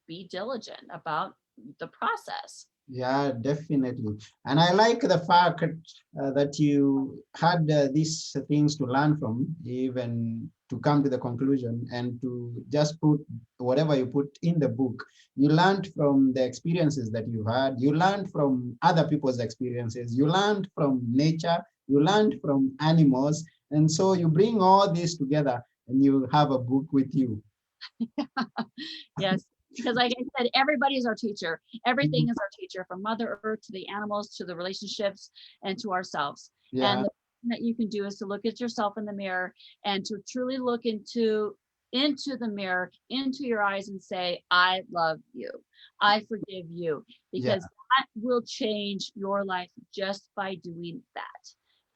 be diligent about the process. Yeah, definitely. And I like the fact that you had these things to learn from, even to come to the conclusion and to just put whatever you put in the book. You learned from the experiences that you had, you learned from other people's experiences, you learned from nature, you learned from animals. And so you bring all this together and you have a book with you. Yes, because like I said, everybody is our teacher. Mhm. Everything is our teacher, from Mother Earth to the animals to the relationships and to ourselves. Yeah. And the thing that you can do is to look at yourself in the mirror and to truly look into the mirror, into your eyes, and say, I love you. I forgive you, Yeah. because that will change your life just by doing that.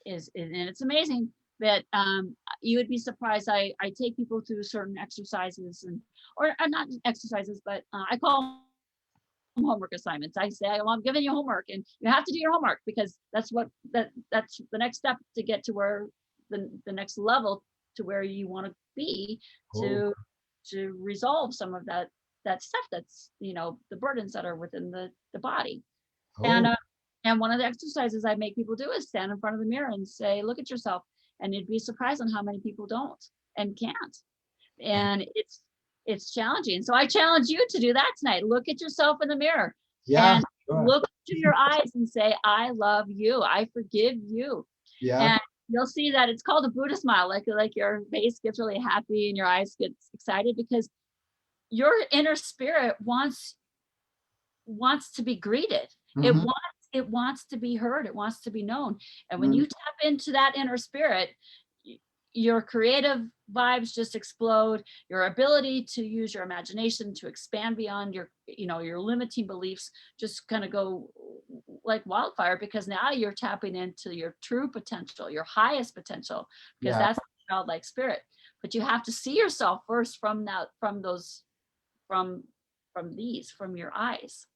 And it's amazing that you would be surprised. I take people through certain exercises, or not exercises, but I call them homework assignments. I say, well, I'm giving you homework, and you have to do your homework, because that's the next step to get to where the next level, to where you want to be, to Oh, resolve some of that stuff, that's the burdens that are within the body. And oh, and one of the exercises I make people do is stand in front of the mirror and say, look at yourself. And you'd be surprised on how many people don't and can't. And it's challenging. So I challenge you to do that tonight. Look at yourself in the mirror yeah, and sure. look to your eyes and say, I love you. I forgive you. Yeah. And you'll see that it's called a Buddha smile. Like your face gets really happy and your eyes get excited, because your inner spirit wants to be greeted. Mhm. It wants to be heard. It wants to be known. And when Mm. you tap into that inner spirit, your creative vibes just explode, your ability to use your imagination to expand beyond your, your limiting beliefs just kind of go like wildfire, because now you're tapping into your true potential, your highest potential, because Yeah. that's childlike spirit. But you have to see yourself first from that, from those, from from your eyes.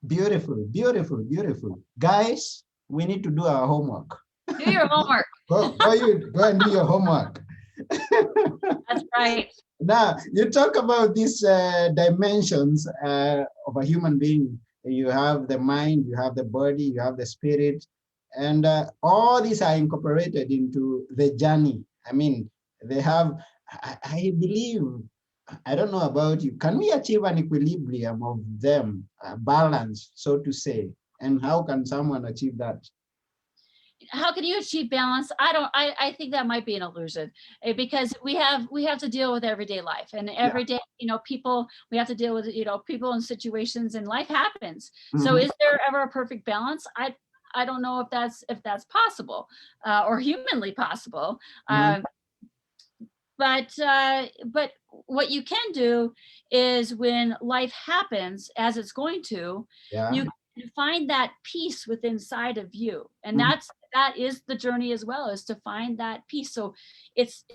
Beautiful, beautiful, beautiful. Guys, we need to do our homework. Do your homework. Go and do your homework. That's right. Now, you talk about these dimensions of a human being. You have the mind, you have the body, you have the spirit, and all these are incorporated into the journey. I mean, they have, I believe, I don't know about you, can we achieve an equilibrium of them, balance, so to say? And how can someone achieve that? How can you achieve balance? I think that might be an illusion, because we have to deal with everyday life, and every day, people, we have to deal with, people and situations, and life happens. So is there ever a perfect balance? I don't know if that's possible, or humanly possible. But what you can do is, when life happens as it's going to, Yeah. you can find that peace within inside of you, and that is the journey as well, is to find that peace. So it's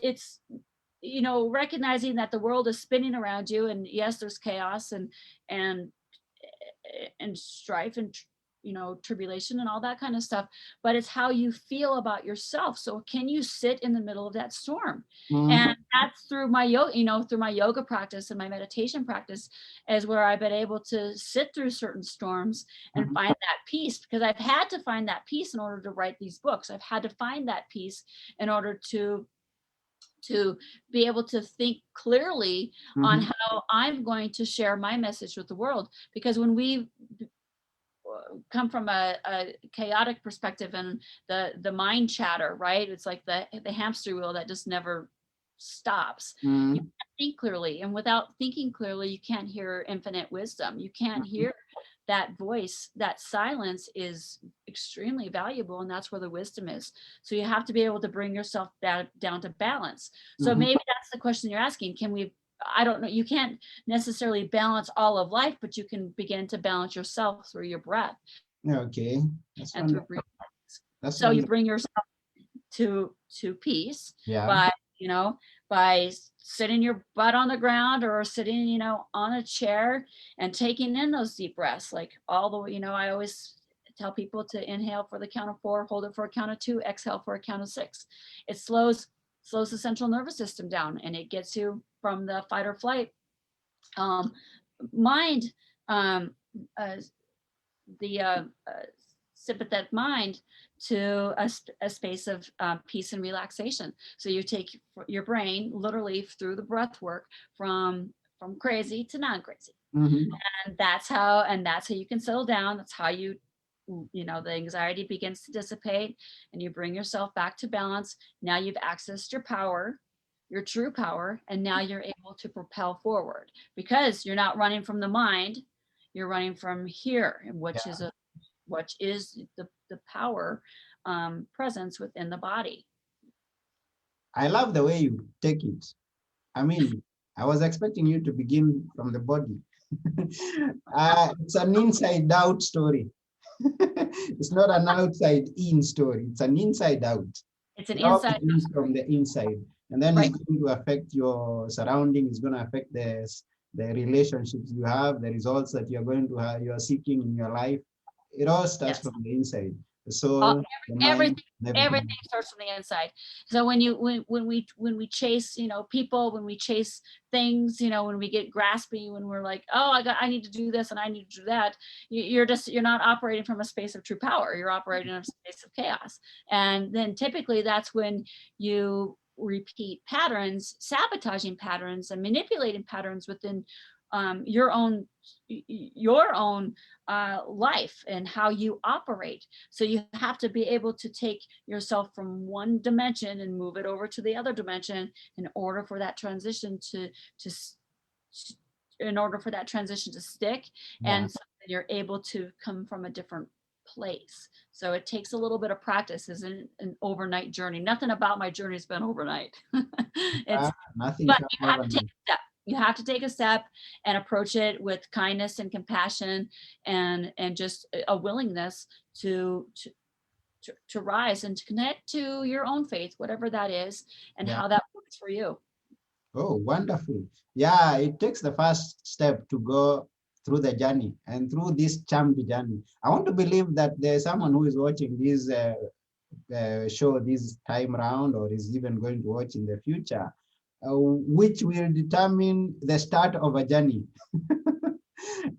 recognizing that the world is spinning around you, and yes, there's chaos and and strife and tribulation and all that kind of stuff, but it's how you feel about yourself. So can you sit in the middle of that storm? And that's through my yoga, through my yoga practice and my meditation practice, is where I've been able to sit through certain storms and find that peace, because I've had to find that peace in order to write these books. I've had to find that peace in order to be able to think clearly on how I'm going to share my message with the world. Because when we come from a chaotic perspective, and the mind chatter, right? It's like the hamster wheel that just never stops. You can't think clearly, and without thinking clearly, you can't hear infinite wisdom. You can't hear that voice. That silence is extremely valuable, and that's where the wisdom is. So you have to be able to bring yourself down to balance. So maybe that's the question you're asking. Can we, I don't know, you can't necessarily balance all of life, but you can begin to balance yourself through your breath. Okay. That's and through wonderful. breathing. That's So you wonderful. bring yourself to peace Yeah. by by sitting your butt on the ground, or sitting on a chair, and taking in those deep breaths, like all the way. I always tell people to inhale for the count of 4, hold it for a count of 2, exhale for a count of 6. It slows the central nervous system down, and it gets you from the fight or flight mind, um, uh, the sympathetic mind, to a space of peace and relaxation. So you take your brain literally through the breath work from crazy to non-crazy. And that's how you can settle down. That's how the anxiety begins to dissipate, and you bring yourself back to balance. Now you've accessed your power, your true power, and now you're able to propel forward, because you're not running from the mind, you're running from here, which is the power presence within the body. I love the way you take it. I mean, I was expecting you to begin from the body. It's an inside out story. It's not an outside in story. It's an inside out. It's an It all inside begins from the inside, and then it's right. going to affect your surrounding. It's going to affect the relationships you have, the results that you're going to have, you're seeking in your life. It all starts Yes. from the inside, the All, soul, the everything mind, and everything everything. starts from the inside. So when we chase people, when we chase things, when we get graspy, when we're like, oh, I need to do this and I need to do that, you're not operating from a space of true power. You're operating in a space of chaos. And then typically that's when you repeat patterns, sabotaging patterns, and manipulating patterns within your own life and how you operate. So you have to be able to take yourself from one dimension and move it over to the other dimension in order for that transition to in order for that transition to stick, Yeah. and so that you're able to come from a different place. So it takes a little bit of practice. Isn't an overnight journey. Nothing about my journey has been overnight. It's Nothing but come you have to take overnight. a step. You have to take a step and approach it with kindness and compassion and just a willingness to rise and to connect to your own faith, whatever that is, and Yeah. how that works for you. Oh, wonderful. Yeah, it takes the first step to go through the journey and through this charmed journey. I want to believe that there's someone who is watching this show this time round or is even going to watch in the future, which will determine the start of a journey.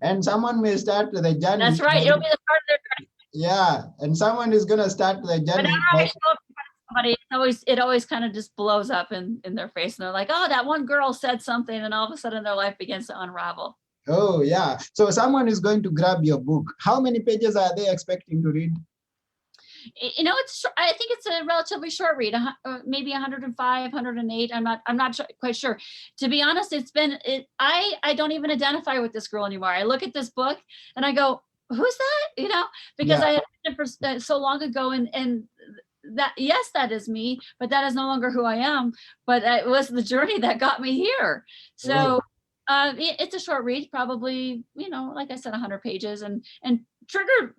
And someone may start the journey That's right. by, It'll be the start of their journey. yeah, and someone is going to start the Whenever journey I by, show up in front of somebody, it always kind of just blows up in their face, and they're like, "Oh, that one girl said something," and all of a sudden their life begins to unravel. oh, yeah. So someone is going to grab your book. How many pages are they expecting to read? I think it's a relatively short read, maybe 105, 108. I'm not quite sure. To be honest, I don't even identify with this girl anymore. I look at this book and I go, who's that? Because Yeah. I had it for so long ago, and that, yes, that is me, but that is no longer who I am. But it was the journey that got me here. Oh, So it's a short read, probably, like I said, 100 pages, and Trigger's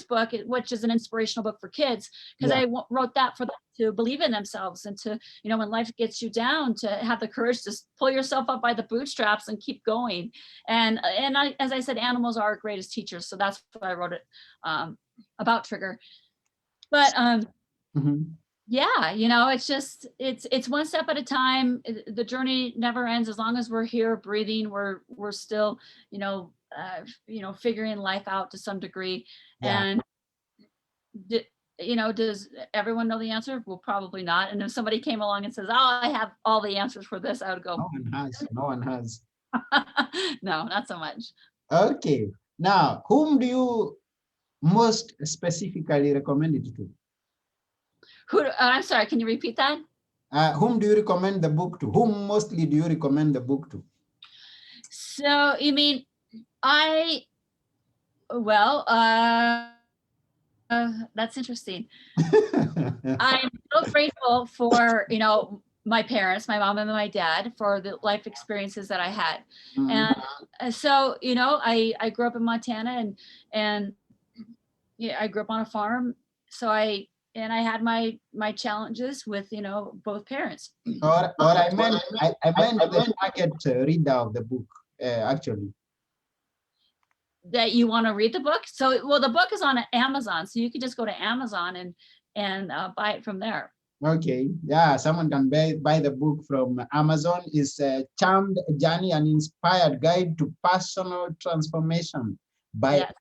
book, which is an inspirational book for kids, because yeah. I wrote that for them to believe in themselves, and to, when life gets you down, to have the courage to pull yourself up by the bootstraps and keep going. And as I said, animals are our greatest teachers, so that's why I wrote it about Trigger. But Mhm. yeah, it's one step at a time. The journey never ends. As long as we're here breathing, we're still, figuring life out to some degree. Yeah. And does everyone know the answer? Well, probably not. And if somebody came along and says, "Oh, I have all the answers for this," I would go, No one has. No one has. "No, not so much." Okay. Now, whom do you most specifically recommend it to? I'm sorry, can you repeat that? Whom do you recommend the book to? Whom mostly do you recommend the book to? So you mean I, well, that's interesting. I'm so grateful for, my parents, my mom and my dad, for the life experiences that I had. Mhm. And so, I grew up in Montana, and yeah, I grew up on a farm. So I had my challenges with, both parents. Or I meant the target reader of the book, actually. That you want to read the book. So, well, the book is on Amazon, so you could just go to Amazon and buy it from there. Okay, yeah, someone can buy the book from Amazon. It's a Charmed Journey, an inspired guide to personal transformation by Yes.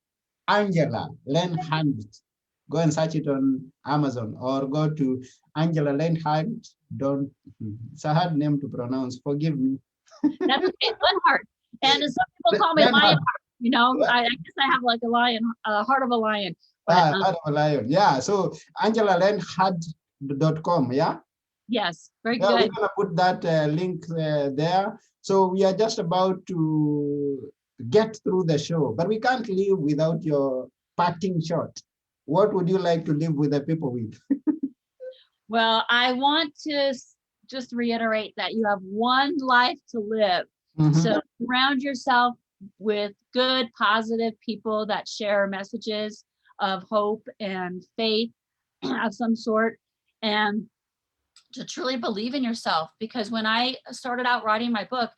Angela Lenhardt. Go and search it on Amazon or go to Angela Lenhardt. Don't, it's a hard name to pronounce. Forgive me. That's okay. Lenhardt. And some people call me Lenhardt. Lionheart. I guess I have like a lion, a heart of a lion. But Heart of a Lion. Yeah. So angelalenhardt.com. Yeah. yes, very Yeah, we're good. gonna put that link there. So we are just about to get through the show, but we can't leave without your parting shot. What would you like to leave with the people with? Well, I want to just reiterate that you have one life to live. Mhm. So surround yourself with good, positive people that share messages of hope and faith of some sort, and to truly believe in yourself. Because when I started out writing my book,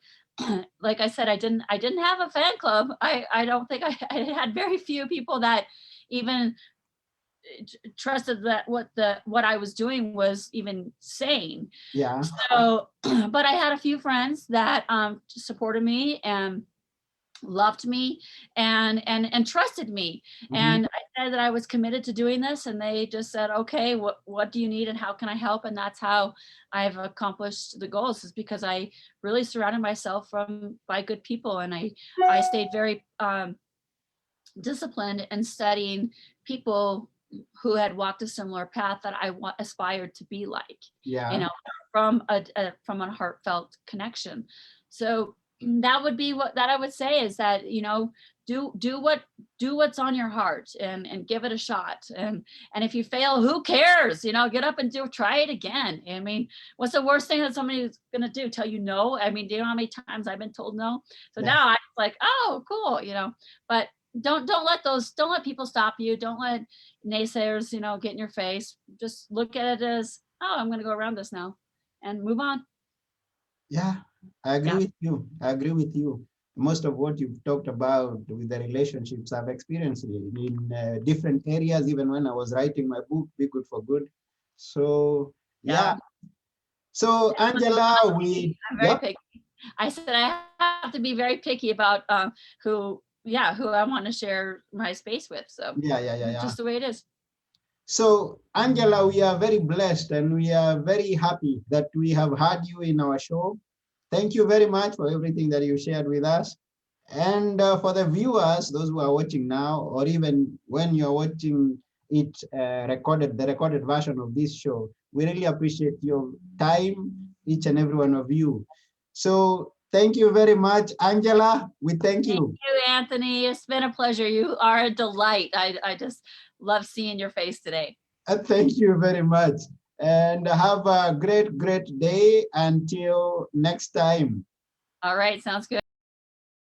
like I said, I didn't have a fan club. I don't think I had very few people that even trusted that what I was doing was even sane. Yeah. So, but I had a few friends that supported me and loved me and trusted me. Mhm. And I said that I was committed to doing this, and they just said, "Okay, what do you need and how can I help?" And that's how I've accomplished the goals, is because I really surrounded myself by good people, and I stayed very disciplined and studying people who had walked a similar path that I aspired to be like, you Yeah. know, from a heartfelt connection. So that would be what that I would say, is that, do what do what's on your heart and give it a shot. And if you fail, who cares? Get up and try it again. I mean, what's the worst thing that somebody's gonna do? Tell you no? I mean, do you know how many times I've been told no? So Yeah. now I'm like, oh, cool, but don't let people stop you. Don't let naysayers, get in your face. Just look at it as, oh, I'm gonna go around this now and move on. Yeah, I agree Yeah. with you. I agree with you. Most of what you've talked about with the relationships, I've experienced it in different areas, even when I was writing my book, Be Good for Good. So, yeah. Yeah. So, Angela, I'm very yep, picky. I said I have to be very picky about who I want to share my space with. So it's yeah. just the way it is. So, Angela, we are very blessed and we are very happy that we have had you in our show. Thank you very much for everything that you shared with us. And for the viewers, those who are watching now, or even when you're watching it the recorded version of this show, we really appreciate your time, each and every one of you. So thank you very much, Angela. We thank Thank you. you, Anthony. It's been a pleasure. You are a delight. I just love seeing your face today. Thank you very much. And have a great, great day until next time. All right. Sounds good.